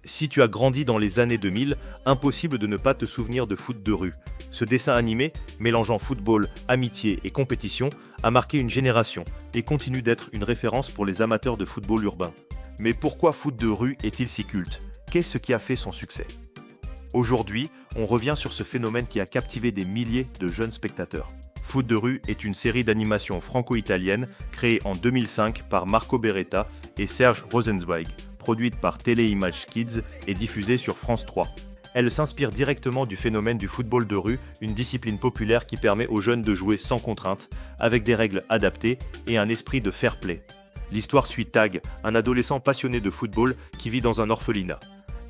Si tu as grandi dans les années 2000, impossible de ne pas te souvenir de Foot de rue. Ce dessin animé, mélangeant football, amitié et compétition, a marqué une génération et continue d'être une référence pour les amateurs de football urbain. Mais pourquoi Foot de rue est-il si culte? Qu'est-ce qui a fait son succès? Aujourd'hui, on revient sur ce phénomène qui a captivé des milliers de jeunes spectateurs. Foot de rue est une série d'animation franco-italienne créée en 2005 par Marco Beretta et Serge Rosenzweig, produite par Téléimages Kids et diffusée sur France 3. Elle s'inspire directement du phénomène du football de rue, une discipline populaire qui permet aux jeunes de jouer sans contrainte, avec des règles adaptées et un esprit de fair play. L'histoire suit Tag, un adolescent passionné de football qui vit dans un orphelinat.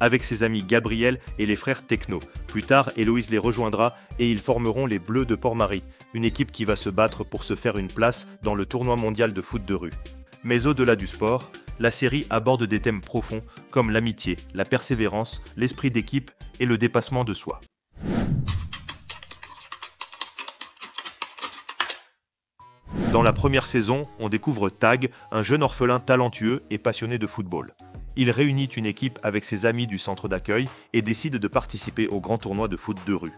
Avec ses amis Gabriel et les frères Techno. Plus tard, Héloïse les rejoindra et ils formeront les Bleus de Port-Marie, une équipe qui va se battre pour se faire une place dans le tournoi mondial de foot de rue. Mais au-delà du sport, la série aborde des thèmes profonds comme l'amitié, la persévérance, l'esprit d'équipe et le dépassement de soi. Dans la première saison, on découvre Tag, un jeune orphelin talentueux et passionné de football. Il réunit une équipe avec ses amis du centre d'accueil et décide de participer au grand tournoi de foot de rue.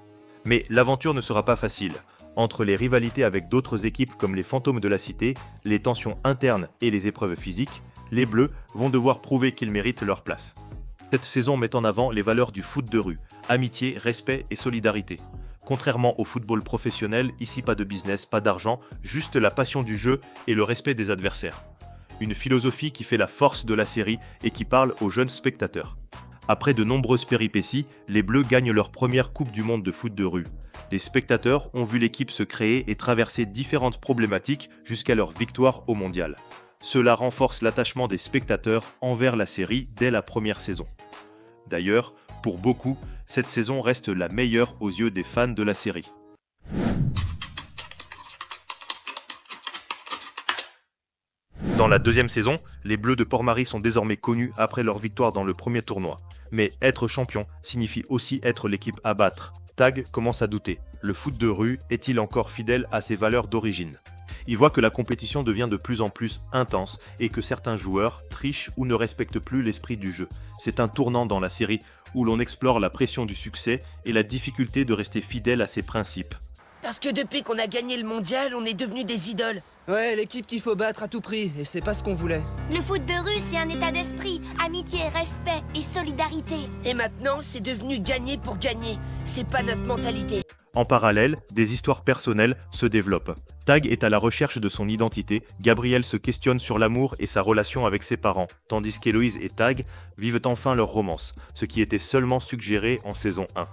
Mais l'aventure ne sera pas facile. Entre les rivalités avec d'autres équipes comme les Fantômes de la Cité, les tensions internes et les épreuves physiques, les Bleus vont devoir prouver qu'ils méritent leur place. Cette saison met en avant les valeurs du foot de rue, amitié, respect et solidarité. Contrairement au football professionnel, ici pas de business, pas d'argent, juste la passion du jeu et le respect des adversaires. Une philosophie qui fait la force de la série et qui parle aux jeunes spectateurs. Après de nombreuses péripéties, les Bleus gagnent leur première Coupe du Monde de foot de rue. Les spectateurs ont vu l'équipe se créer et traverser différentes problématiques jusqu'à leur victoire au mondial. Cela renforce l'attachement des spectateurs envers la série dès la première saison. D'ailleurs, pour beaucoup, cette saison reste la meilleure aux yeux des fans de la série. Dans la deuxième saison, les Bleus de Port-Marie sont désormais connus après leur victoire dans le premier tournoi. Mais être champion signifie aussi être l'équipe à battre. Tag commence à douter. Le foot de rue est-il encore fidèle à ses valeurs d'origine? Il voit que la compétition devient de plus en plus intense et que certains joueurs trichent ou ne respectent plus l'esprit du jeu. C'est un tournant dans la série où l'on explore la pression du succès et la difficulté de rester fidèle à ses principes. Parce que depuis qu'on a gagné le mondial, on est devenus des idoles. Ouais, l'équipe qu'il faut battre à tout prix, et c'est pas ce qu'on voulait. Le foot de rue, c'est un état d'esprit, amitié, respect et solidarité. Et maintenant, c'est devenu gagner pour gagner. C'est pas notre mentalité. En parallèle, des histoires personnelles se développent. Tag est à la recherche de son identité, Gabriel se questionne sur l'amour et sa relation avec ses parents, tandis qu'Héloïse et Tag vivent enfin leur romance, ce qui était seulement suggéré en saison 1.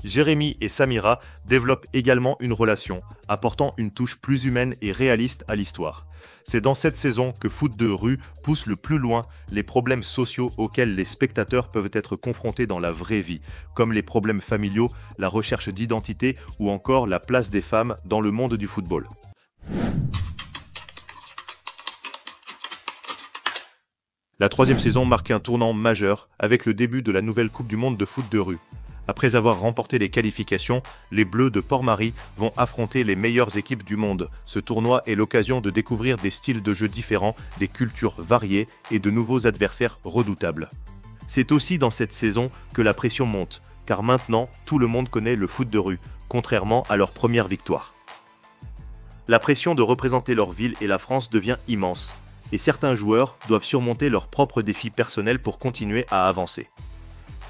Jérémy et Samira développent également une relation, apportant une touche plus humaine et réaliste à l'histoire. C'est dans cette saison que Foot de rue pousse le plus loin les problèmes sociaux auxquels les spectateurs peuvent être confrontés dans la vraie vie, comme les problèmes familiaux, la recherche d'identité ou encore la place des femmes dans le monde du football. La troisième saison marque un tournant majeur avec le début de la nouvelle Coupe du Monde de foot de rue. Après avoir remporté les qualifications, les Bleus de Port-Marie vont affronter les meilleures équipes du monde. Ce tournoi est l'occasion de découvrir des styles de jeu différents, des cultures variées et de nouveaux adversaires redoutables. C'est aussi dans cette saison que la pression monte, car maintenant tout le monde connaît le foot de rue, contrairement à leur première victoire. La pression de représenter leur ville et la France devient immense, et certains joueurs doivent surmonter leurs propres défis personnels pour continuer à avancer.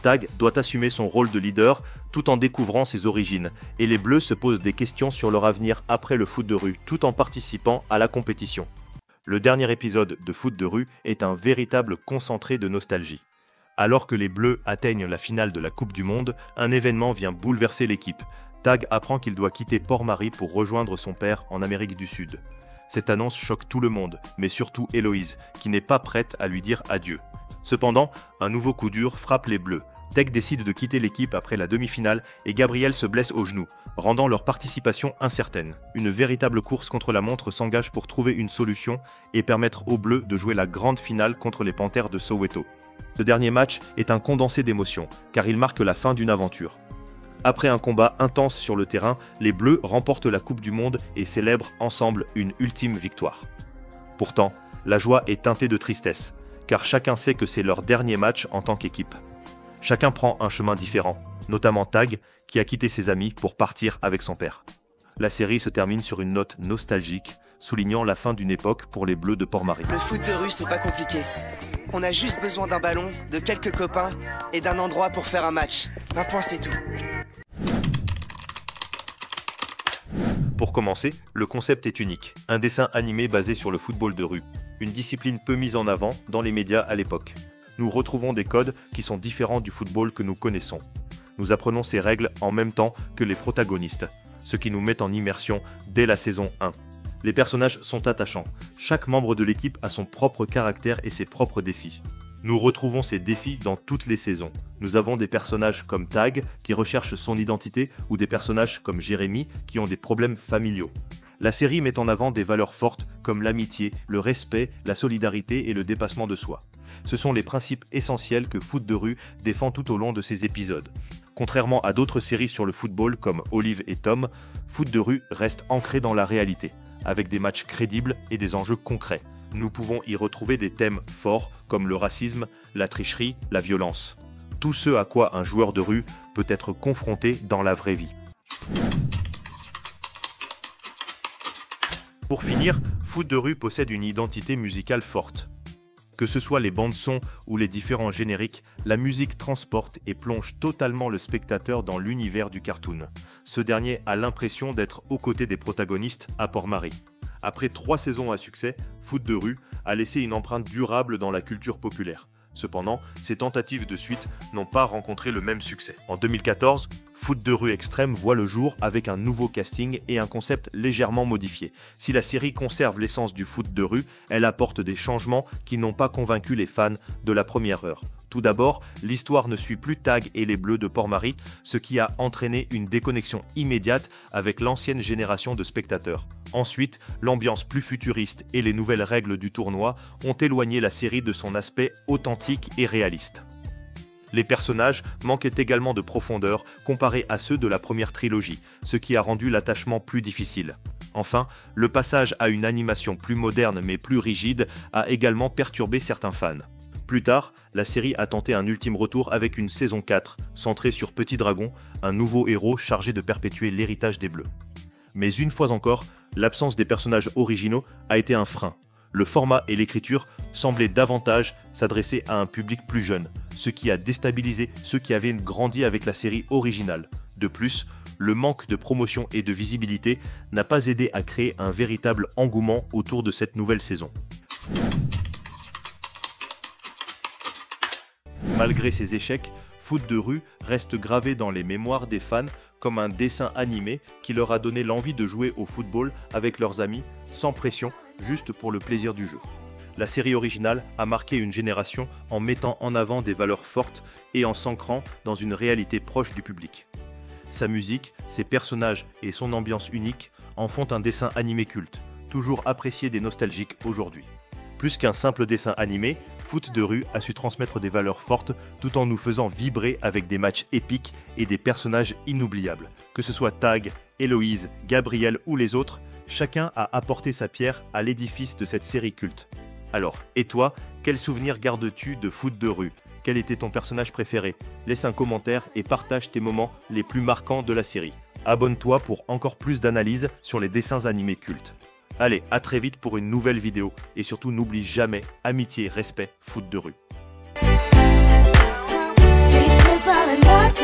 Tag doit assumer son rôle de leader tout en découvrant ses origines, et les Bleus se posent des questions sur leur avenir après le foot de rue, tout en participant à la compétition. Le dernier épisode de Foot de rue est un véritable concentré de nostalgie. Alors que les Bleus atteignent la finale de la Coupe du Monde, un événement vient bouleverser l'équipe. Tag apprend qu'il doit quitter Port-Marie pour rejoindre son père en Amérique du Sud. Cette annonce choque tout le monde, mais surtout Héloïse, qui n'est pas prête à lui dire adieu. Cependant, un nouveau coup dur frappe les Bleus. Tag décide de quitter l'équipe après la demi-finale et Gabriel se blesse au genou, rendant leur participation incertaine. Une véritable course contre la montre s'engage pour trouver une solution et permettre aux Bleus de jouer la grande finale contre les Panthères de Soweto. Ce dernier match est un condensé d'émotions, car il marque la fin d'une aventure. Après un combat intense sur le terrain, les Bleus remportent la Coupe du Monde et célèbrent ensemble une ultime victoire. Pourtant, la joie est teintée de tristesse, car chacun sait que c'est leur dernier match en tant qu'équipe. Chacun prend un chemin différent, notamment Tag, qui a quitté ses amis pour partir avec son père. La série se termine sur une note nostalgique, soulignant la fin d'une époque pour les Bleus de Port-Marie. Le foot de rue, c'est pas compliqué. On a juste besoin d'un ballon, de quelques copains et d'un endroit pour faire un match. Un point, c'est tout. Pour commencer, le concept est unique. Un dessin animé basé sur le football de rue. Une discipline peu mise en avant dans les médias à l'époque. Nous retrouvons des codes qui sont différents du football que nous connaissons. Nous apprenons ces règles en même temps que les protagonistes, ce qui nous met en immersion dès la saison 1. Les personnages sont attachants. Chaque membre de l'équipe a son propre caractère et ses propres défis. Nous retrouvons ces défis dans toutes les saisons. Nous avons des personnages comme Tag qui recherchent son identité ou des personnages comme Jérémy qui ont des problèmes familiaux. La série met en avant des valeurs fortes comme l'amitié, le respect, la solidarité et le dépassement de soi. Ce sont les principes essentiels que Foot de rue défend tout au long de ses épisodes. Contrairement à d'autres séries sur le football comme Olive et Tom, Foot de rue reste ancré dans la réalité, avec des matchs crédibles et des enjeux concrets. Nous pouvons y retrouver des thèmes forts comme le racisme, la tricherie, la violence. Tout ce à quoi un joueur de rue peut être confronté dans la vraie vie. Pour finir, Foot de rue possède une identité musicale forte. Que ce soit les bandes-sons ou les différents génériques, la musique transporte et plonge totalement le spectateur dans l'univers du cartoon. Ce dernier a l'impression d'être aux côtés des protagonistes à Port-Marie. Après 3 saisons à succès, Foot de rue a laissé une empreinte durable dans la culture populaire. Cependant, ces tentatives de suite n'ont pas rencontré le même succès. En 2014, Foot de rue extrême voit le jour avec un nouveau casting et un concept légèrement modifié. Si la série conserve l'essence du foot de rue, elle apporte des changements qui n'ont pas convaincu les fans de la première heure. Tout d'abord, l'histoire ne suit plus Tag et les Bleus de Port-Marie, ce qui a entraîné une déconnexion immédiate avec l'ancienne génération de spectateurs. Ensuite, l'ambiance plus futuriste et les nouvelles règles du tournoi ont éloigné la série de son aspect authentique et réaliste. Les personnages manquaient également de profondeur comparés à ceux de la première trilogie, ce qui a rendu l'attachement plus difficile. Enfin, le passage à une animation plus moderne mais plus rigide a également perturbé certains fans. Plus tard, la série a tenté un ultime retour avec une saison 4, centrée sur Petit Dragon, un nouveau héros chargé de perpétuer l'héritage des Bleus. Mais une fois encore, l'absence des personnages originaux a été un frein. Le format et l'écriture semblaient davantage s'adresser à un public plus jeune, ce qui a déstabilisé ceux qui avaient grandi avec la série originale. De plus, le manque de promotion et de visibilité n'a pas aidé à créer un véritable engouement autour de cette nouvelle saison. Malgré ses échecs, Foot de rue reste gravé dans les mémoires des fans comme un dessin animé qui leur a donné l'envie de jouer au football avec leurs amis, sans pression, juste pour le plaisir du jeu. La série originale a marqué une génération en mettant en avant des valeurs fortes et en s'ancrant dans une réalité proche du public. Sa musique, ses personnages et son ambiance unique en font un dessin animé culte, toujours apprécié des nostalgiques aujourd'hui. Plus qu'un simple dessin animé, Foot de rue a su transmettre des valeurs fortes tout en nous faisant vibrer avec des matchs épiques et des personnages inoubliables. Que ce soit Tag, Héloïse, Gabriel ou les autres, chacun a apporté sa pierre à l'édifice de cette série culte. Alors, et toi, quel souvenir gardes-tu de Foot de rue ? Quel était ton personnage préféré ? Laisse un commentaire et partage tes moments les plus marquants de la série. Abonne-toi pour encore plus d'analyses sur les dessins animés cultes. Allez, à très vite pour une nouvelle vidéo et surtout n'oublie jamais, amitié, respect, Foot de rue. Street football and love.